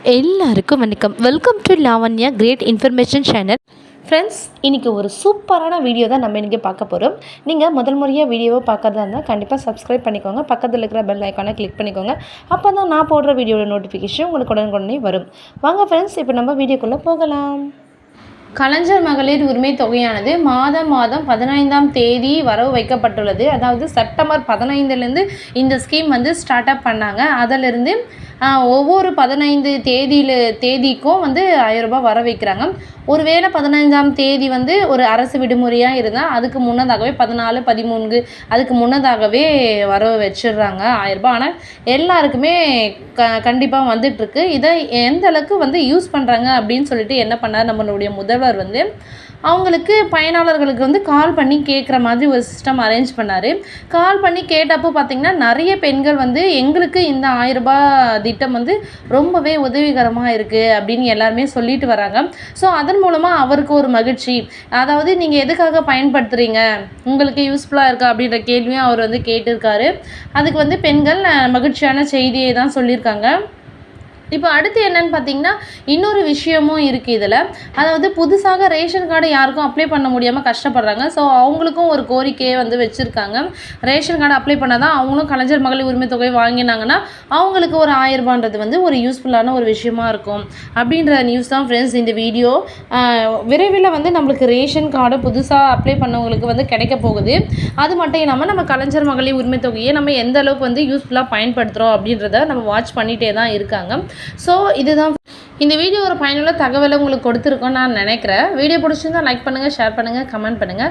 எல்லாருக்கும் வணக்கம். Welcome to Lavanya great information channel. Friends, இன்றைக்கி ஒரு சூப்பரான வீடியோ தான் நம்ம இன்றைக்கி பார்க்க போகிறோம். நீங்கள் முதல் முறையாக வீடியோவை பார்க்குறதா இருந்தால் கண்டிப்பாக சப்ஸ்கிரைப் பண்ணிக்கோங்க. பக்கத்தில் இருக்கிற பெல் ஐக்கானை கிளிக் பண்ணிக்கோங்க. அப்போ தான் நான் போடுற வீடியோட நோட்டிஃபிகேஷன் உங்களுக்கு உடனே வரும். வாங்க ஃப்ரெண்ட்ஸ், இப்போ நம்ம வீடியோக்குள்ளே போகலாம். கலைஞர் மகளிர் உரிமை தொகையானது மாதம் 15ஆம் தேதி வரவு வைக்கப்பட்டுள்ளது. அதாவது செப்டம்பர் 15லேருந்து இந்த ஸ்கீம் வந்து ஸ்டார்ட் அப் பண்ணாங்க. அதிலிருந்து ஒவ்வொரு 15 தேதிக்கும் வந்து 1000 ரூபாய் வர வைக்கிறாங்க. ஒருவேளை 15ஆம் தேதி வந்து ஒரு அரசு விடுமுறையாக இருந்தால் அதுக்கு முன்னதாகவே 14, 13 அதுக்கு முன்னதாகவே வர வச்சிடுறாங்க 1000 ரூபாய். ஆனால் எல்லாருக்குமே கண்டிப்பாக வந்துட்டுருக்கு. இதை எந்த அளவுக்கு வந்து யூஸ் பண்ணுறாங்க அப்படின்னு சொல்லிட்டு என்ன பண்ணார் நம்மளுடைய முதல்வர் வந்து அவங்களுக்கு பயனாளர்களுக்கு வந்து கால் பண்ணி கேட்குற மாதிரி ஒரு சிஸ்டம் அரேஞ்ச் பண்ணார். கால் பண்ணி கேட்டப்போ பார்த்திங்கன்னா நிறைய பெண்கள் வந்து எங்களுக்கு இந்த 1000 ரூபாய் திட்டம் வந்து ரொம்பவே உதவிகரமாக இருக்குது அப்படின்னு எல்லாருமே சொல்லிட்டு வராங்க. ஸோ அதன் மூலமாக அவருக்கு ஒரு மகிழ்ச்சி. அதாவது நீங்கள் எதுக்காக பயன்படுத்துகிறீங்க, உங்களுக்கு யூஸ்ஃபுல்லாக இருக்கா அப்படின்ற கேள்வியும் அவர் வந்து கேட்டிருக்காரு. அதுக்கு வந்து பெண்கள் மகிழ்ச்சியான செய்தியை தான் சொல்லியிருக்காங்க. இப்போ அடுத்து என்னென்னு பார்த்தீங்கன்னா இன்னொரு விஷயமும் இருக்குது இதில். அதாவது புதுசாக ரேஷன் கார்டு யாருக்கும் அப்ளை பண்ண முடியாமல் கஷ்டப்படுறாங்க. ஸோ அவங்களுக்கும் ஒரு கோரிக்கையை வந்து வச்சுருக்காங்க. ரேஷன் கார்டு அப்ளை பண்ணால் தான் அவங்களும் கலைஞர் மகளிர் உரிமை தொகை வாங்கினாங்கன்னா அவங்களுக்கு ஒரு 1000 ரூபான்றது வந்து ஒரு யூஸ்ஃபுல்லான ஒரு விஷயமா இருக்கும் அப்படின்ற நியூஸ் தான் ஃப்ரெண்ட்ஸ் இந்த வீடியோ. விரைவில் வந்து நம்மளுக்கு ரேஷன் கார்டு புதுசாக அப்ளை பண்ணவங்களுக்கு வந்து கிடைக்க போகுது. அது மட்டும் இல்லாமல் நம்ம கலைஞர் மகளிர் உரிமை தொகையை நம்ம எந்த அளவுக்கு வந்து யூஸ்ஃபுல்லாக பயன்படுத்துகிறோம் அப்படின்றத நம்ம வாட்ச் பண்ணிகிட்டே தான் இருக்காங்க. ஸோ இதுதான் இந்த வீடியோ ஒரு பயனுள்ள தகவலை உங்களுக்கு கொடுத்துருக்கோன்னு நான் நினைக்கிறேன். வீடியோ பிடிச்சிருந்தா லைக் பண்ணுங்கள், ஷேர் பண்ணுங்கள், கமெண்ட் பண்ணுங்கள்.